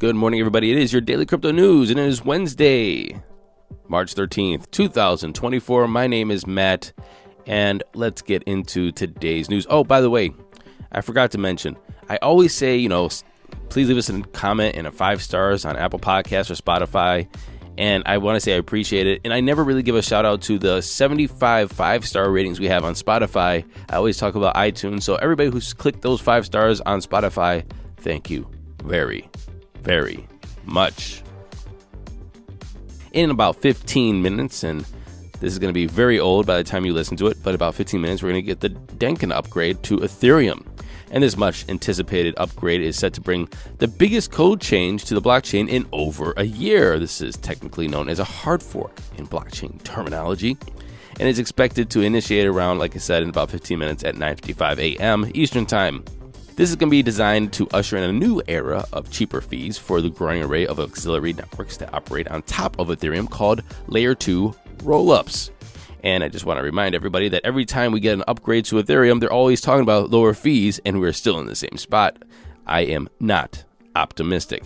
Good morning, everybody. It is your daily crypto news, and it is Wednesday, March 13th, 2024. My name is Matt, and let's get into today's news. Oh, by the way, I forgot to mention, I always say, please leave us a comment and a 5 stars on Apple Podcasts or Spotify, and I want to say I appreciate it. And I never really give a shout out to the 75 5-star ratings we have on Spotify. I always talk about iTunes, so everybody who's clicked those 5 stars on Spotify, thank you very much. In about 15 minutes, and this is going to be very old by the time you listen to it, but about 15 minutes, we're going to get the Dencun upgrade to Ethereum. And this much anticipated upgrade is set to bring the biggest code change to the blockchain in over a year. This is technically known as a hard fork in blockchain terminology, and is expected to initiate around, like I said, in about 15 minutes at 9:55 a.m. Eastern Time. This is going to be designed to usher in a new era of cheaper fees for the growing array of auxiliary networks that operate on top of Ethereum called Layer 2 rollups. And I just want to remind everybody that every time we get an upgrade to Ethereum, they're always talking about lower fees, and we're still in the same spot. I am not optimistic.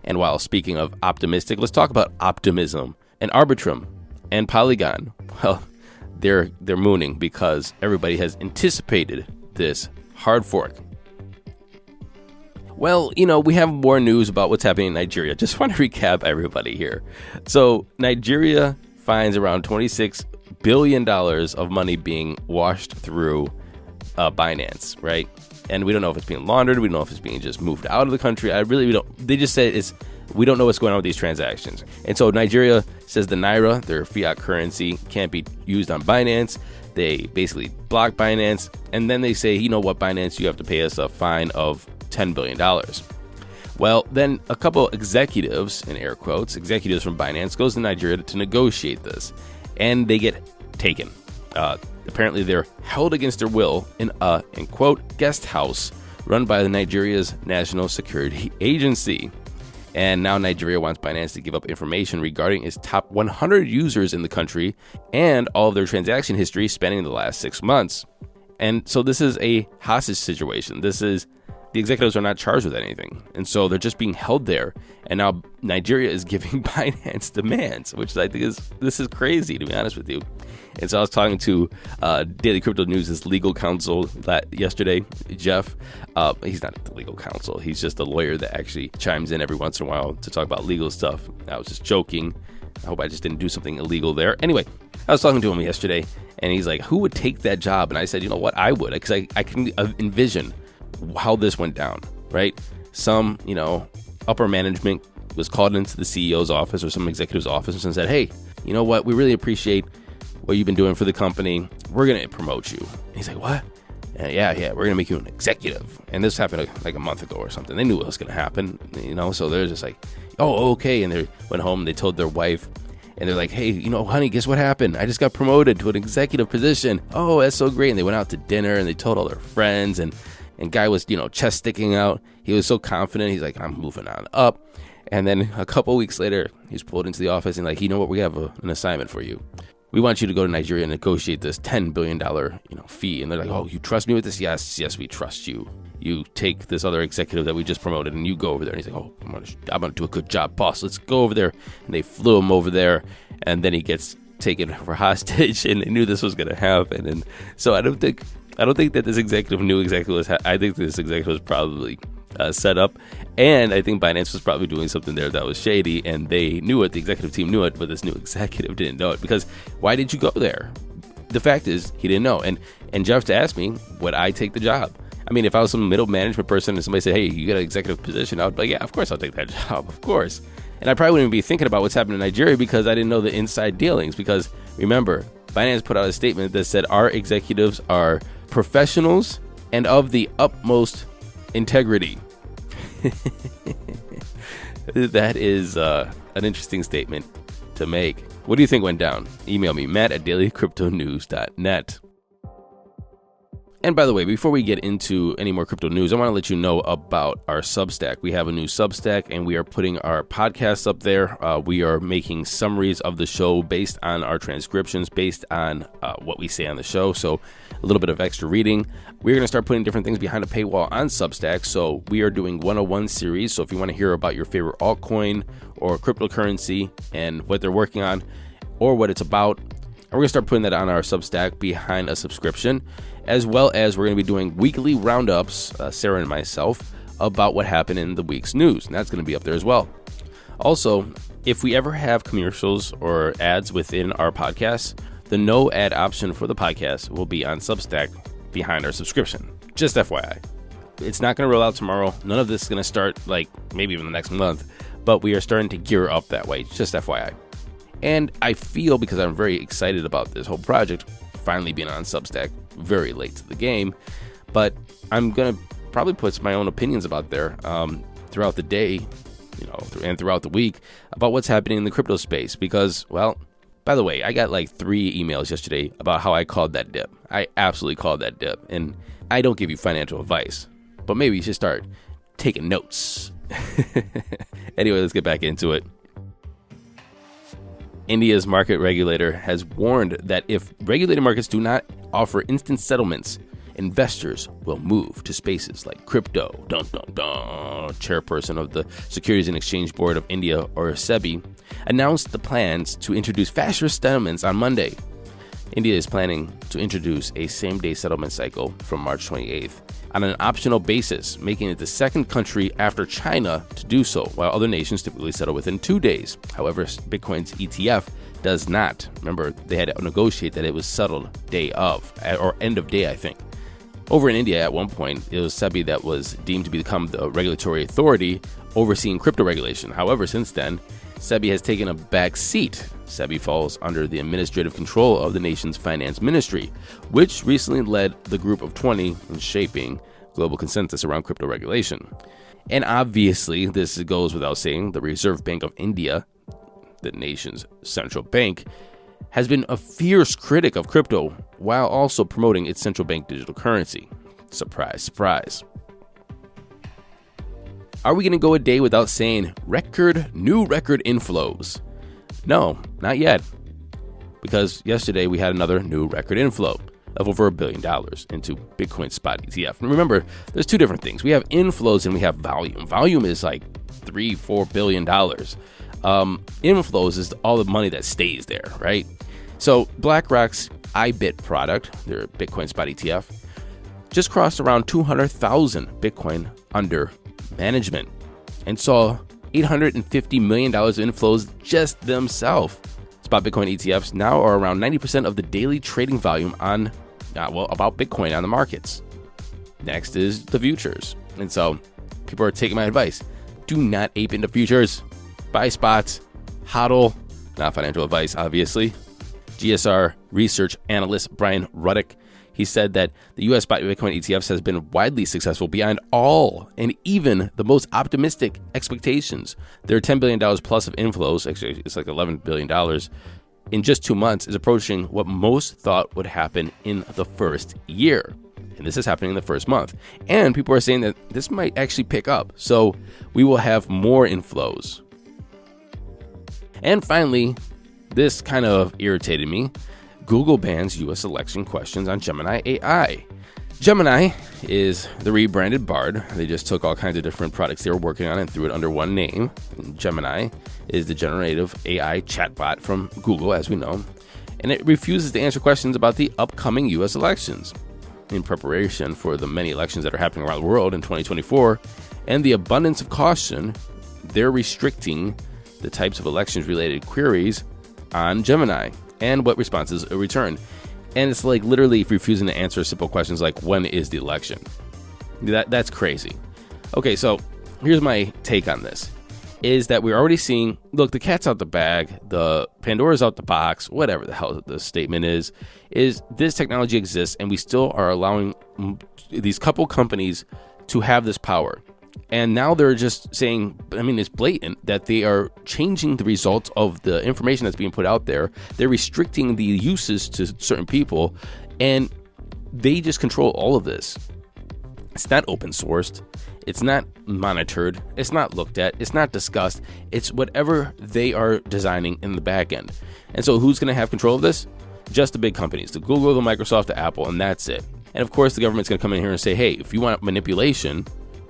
And while speaking of optimistic, let's talk about Optimism and Arbitrum and Polygon. Well, they're mooning because everybody has anticipated this hard fork. Well, we have more news about what's happening in Nigeria. Just want to recap everybody here. So Nigeria finds around $26 billion of money being washed through Binance, right? And we don't know if it's being laundered. We don't know if it's being just moved out of the country. We don't. They just said we don't know what's going on with these transactions. And so Nigeria says the Naira, their fiat currency, can't be used on Binance. They basically block Binance. And then they say, you know what, Binance, you have to pay us a fine of $10 billion. Well, then a couple executives, in air quotes, executives from Binance goes to Nigeria to negotiate this, and they get taken. Apparently, they're held against their will in a, in quote, guest house run by the Nigeria's National Security Agency. And now Nigeria wants Binance to give up information regarding its top 100 users in the country and all of their transaction history spanning the last 6 months. And so this is a hostage situation. The executives are not charged with anything, and so they're just being held there. And now Nigeria is giving Binance demands, which I think is crazy, to be honest with you. And so I was talking to Daily Crypto News' legal counsel yesterday, Jeff. He's not the legal counsel; he's just a lawyer that actually chimes in every once in a while to talk about legal stuff. I was just joking. I hope I just didn't do something illegal there. Anyway, I was talking to him yesterday, and he's like, "Who would take that job?" And I said, "You know what? I would, because I can envision how this went down, right? Some, upper management was called into the CEO's office or some executive's office and said, hey, you know what? We really appreciate what you've been doing for the company. We're going to promote you. And he's like, what? Yeah, we're going to make you an executive. And this happened like a month ago or something. They knew what was going to happen, so they're just like, oh, okay. And they went home and they told their wife, and they're like, hey, honey, guess what happened? I just got promoted to an executive position. Oh, that's so great. And they went out to dinner and they told all their friends, and guy was, chest sticking out. He was so confident. He's like, I'm moving on up. And then a couple weeks later, he's pulled into the office and like, you know what? We have an assignment for you. We want you to go to Nigeria and negotiate this $10 billion, fee. And they're like, oh, you trust me with this? Yes, we trust you. You take this other executive that we just promoted and you go over there. And he's like, oh, I'm going to do a good job, boss. Let's go over there. And they flew him over there. And then he gets taken for hostage, and they knew this was going to happen. And so I don't think that this executive knew exactly what was I think this executive was probably set up, and I think Binance was probably doing something there that was shady, and they knew it. The executive team knew it, but this new executive didn't know it. Because why did you go there? The fact is, he didn't know. And Jeff asked me, would I take the job? I mean, if I was some middle management person and somebody said, hey, you got an executive position, I would be like, yeah, of course I'll take that job, of course. And I probably wouldn't be thinking about what's happening in Nigeria because I didn't know the inside dealings. Because remember, Binance put out a statement that said our executives are professionals and of the utmost integrity. That is an interesting statement to make. What do you think went down? Email me, Matt@dailycryptonews.net. And by the way, before we get into any more crypto news, I want to let you know about our Substack. We have a new Substack, and we are putting our podcasts up there. We are making summaries of the show based on our transcriptions, based on what we say on the show. So a little bit of extra reading. We're going to start putting different things behind a paywall on Substack. So we are doing 101 series. So if you want to hear about your favorite altcoin or cryptocurrency and what they're working on or what it's about, we're going to start putting that on our Substack behind a subscription, as well as we're going to be doing weekly roundups, Sarah and myself, about what happened in the week's news. And that's going to be up there as well. Also, if we ever have commercials or ads within our podcast, the no ad option for the podcast will be on Substack behind our subscription. Just FYI. It's not going to roll out tomorrow. None of this is going to start like maybe even the next month, but we are starting to gear up that way. Just FYI. And I feel, because I'm very excited about this whole project, finally being on Substack very late to the game, but I'm going to probably put my own opinions about there throughout the day, and throughout the week about what's happening in the crypto space. Because, well, by the way, I got like 3 emails yesterday about how I called that dip. I absolutely called that dip. And I don't give you financial advice, but maybe you should start taking notes. Anyway, let's get back into it. India's market regulator has warned that if regulated markets do not offer instant settlements, investors will move to spaces like crypto. Chairperson of the Securities and Exchange Board of India, or SEBI, announced the plans to introduce faster settlements on Monday. India is planning to introduce a same-day settlement cycle from March 28th on an optional basis, making it the second country after China to do so, while other nations typically settle within 2 days. However, Bitcoin's ETF does not. Remember, they had to negotiate that it was settled day of, or end of day, I think. Over in India, at one point, it was SEBI that was deemed to become the regulatory authority overseeing crypto regulation. However, since then, SEBI has taken a back seat. SEBI falls under the administrative control of the nation's finance ministry, which recently led the group of 20 in shaping global consensus around crypto regulation. And obviously, this goes without saying, the Reserve Bank of India, the nation's central bank, has been a fierce critic of crypto while also promoting its central bank digital currency. Surprise, surprise. Are we going to go a day without saying new record inflows? No, not yet. Because yesterday we had another new record inflow of over $1 billion into Bitcoin spot ETF. And remember, there's 2 different things. We have inflows and we have volume. Volume is like $3-4 billion. Inflows is all the money that stays there, right? So BlackRock's IBIT product, their Bitcoin spot ETF, just crossed around 200,000 Bitcoin under management and saw $850 million of inflows just themselves. Spot Bitcoin ETFs now are around 90% of the daily trading volume on, about Bitcoin on the markets. Next is the futures. And so people are taking my advice. Do not ape into futures. Buy spots, hodl, not financial advice, obviously. GSR research analyst Brian Ruddick, he said that the U.S. spot Bitcoin ETFs has been widely successful beyond all and even the most optimistic expectations. Their $10 billion plus of inflows, actually it's like $11 billion, in just 2 months is approaching what most thought would happen in the first year. And this is happening in the first month. And people are saying that this might actually pick up. So we will have more inflows. And finally, this kind of irritated me. Google bans U.S. election questions on Gemini AI. Gemini is the rebranded Bard. They just took all kinds of different products they were working on and threw it under one name. And Gemini is the generative AI chatbot from Google, as we know. And it refuses to answer questions about the upcoming U.S. elections. In preparation for the many elections that are happening around the world in 2024 and the abundance of caution, they're restricting the types of elections-related queries on Gemini and what responses are returned. And it's like literally refusing to answer simple questions like, when is the election? That's crazy. Okay, so here's my take on this, is that we're already seeing, look, the cat's out the bag, the Pandora's out the box, whatever the hell the statement is this technology exists and we still are allowing these couple companies to have this power. And now they're just saying, I mean, it's blatant that they are changing the results of the information that's being put out there. They're restricting the uses to certain people. And they just control all of this. It's not open sourced. It's not monitored. It's not looked at. It's not discussed. It's whatever they are designing in the back end. And so who's going to have control of this? Just the big companies, the Google, the Microsoft, the Apple, and that's it. And of course, the government's going to come in here and say, hey, if you want manipulation,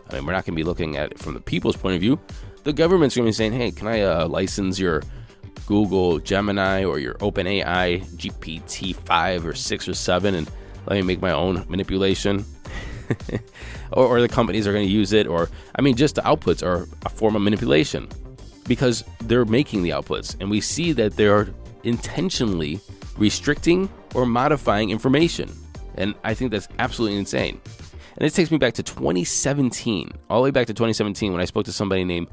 I mean, we're not going to be looking at it from the people's point of view. The government's going to be saying, hey, can I license your Google Gemini or your OpenAI GPT-5 or 6 or 7 and let me make my own manipulation? or the companies are going to use it, or I mean, just the outputs are a form of manipulation because they're making the outputs, and we see that they're intentionally restricting or modifying information, and I think that's absolutely insane. And this takes me back to 2017, all the way back to 2017 when I spoke to somebody named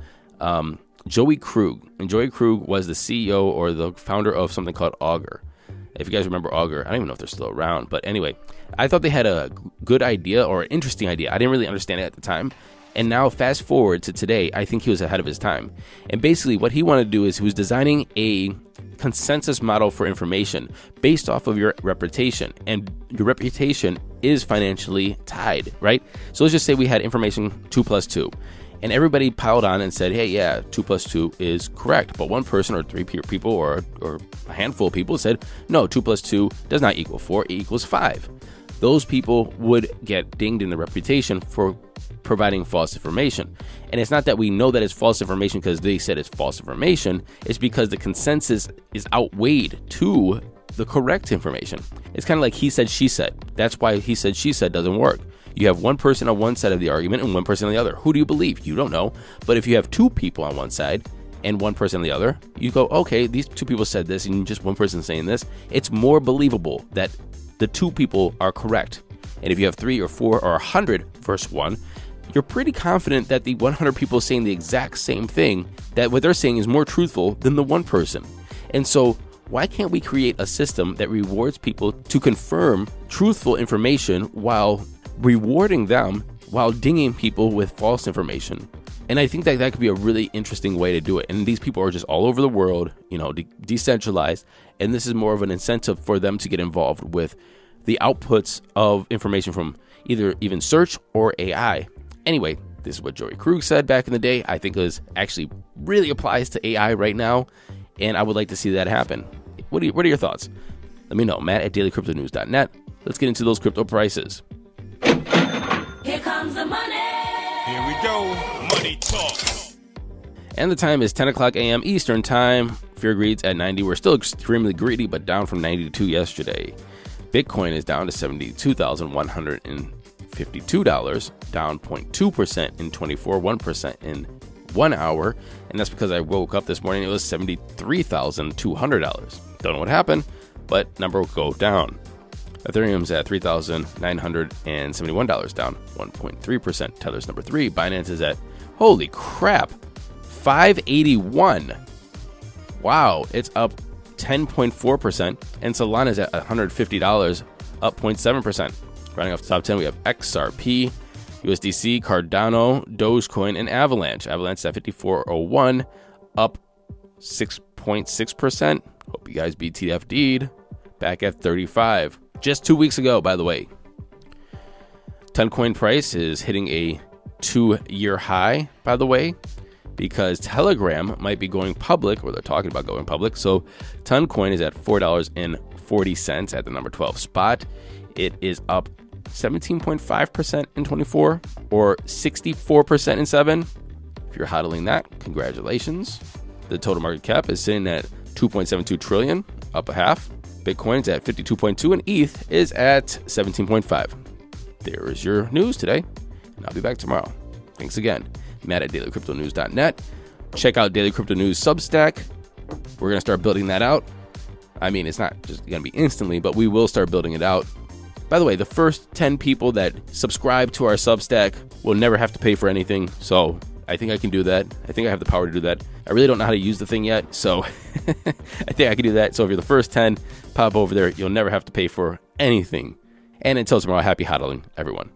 Joey Krug, and Joey Krug was the CEO or the founder of something called Augur. If you guys remember Augur, I don't even know if they're still around, but anyway, I thought they had a good idea or an interesting idea. I didn't really understand it at the time. And now fast forward to today, I think he was ahead of his time. And basically what he wanted to do is he was designing a consensus model for information based off of your reputation. And your reputation is financially tied, right? So let's just say we had information 2 plus 2. And everybody piled on and said, hey, yeah, 2 plus 2 is correct. But one person or 3 people or a handful of people said, no, 2 plus 2 does not equal 4, it equals 5. Those people would get dinged in the reputation for providing false information. And it's not that we know that it's false information because they said it's false information. It's because the consensus is outweighed to the correct information. It's kind of like he said, she said. That's why he said, she said doesn't work. You have one person on one side of the argument and one person on the other. Who do you believe? You don't know. But if you have 2 people on one side and one person on the other, you go, okay, these 2 people said this and just one person saying this. It's more believable that the 2 people are correct. And if you have 3 or 4 or 100 versus 1, you're pretty confident that the 100 people saying the exact same thing, that what they're saying is more truthful than the one person. And so why can't we create a system that rewards people to confirm truthful information while rewarding them while dinging people with false information? And I think that that could be a really interesting way to do it. And these people are just all over the world, decentralized. And this is more of an incentive for them to get involved with the outputs of information from either even search or AI. Anyway, this is what Joey Krug said back in the day. I think it actually really applies to AI right now. And I would like to see that happen. What are your thoughts? Let me know. Matt@dailycryptonews.net. Let's get into those crypto prices. Here comes the money. Here we go. Money talk. And the time is 10 o'clock a.m. Eastern time. Fear greed's at 90. We're still extremely greedy, but down from 92 yesterday. Bitcoin is down to $72,152, down 0.2% in 24, 1% in 1 hour. And that's because I woke up this morning, it was $73,200. Don't know what happened, but number will go down. Ethereum's at $3,971, down 1.3%. Tether's number 3. Binance is at, holy crap, 581. Wow, it's up 10.4%. And Solana's at $150, up 0.7%. Running off the top 10, we have XRP, USDC, Cardano, Dogecoin, and Avalanche. Avalanche at 5401, up 6.6%. Hope you guys BTFD'd. Back at 35. Just 2 weeks ago, by the way. Toncoin price is hitting a 2-year high, by the way, because Telegram might be going public, or they're talking about going public. So Toncoin is at $4.40 at the number 12 spot. It is up 17.5% in 24, or 64% in 7. If you're hodling that, congratulations. The total market cap is sitting at 2.72 trillion, up a half. Bitcoin's at 52.2 and ETH is at 17.5. There is your news today, and I'll be back tomorrow. Thanks again. Matt@dailycryptonews.net. Check out Daily Crypto News Substack. We're going to start building that out. I mean, it's not just going to be instantly, but we will start building it out. By the way, the first 10 people that subscribe to our Substack will never have to pay for anything. So I think I can do that. I think I have the power to do that. I really don't know how to use the thing yet, so I think I can do that. So if you're the first 10, pop over there. You'll never have to pay for anything. And until tomorrow, happy hodling, everyone.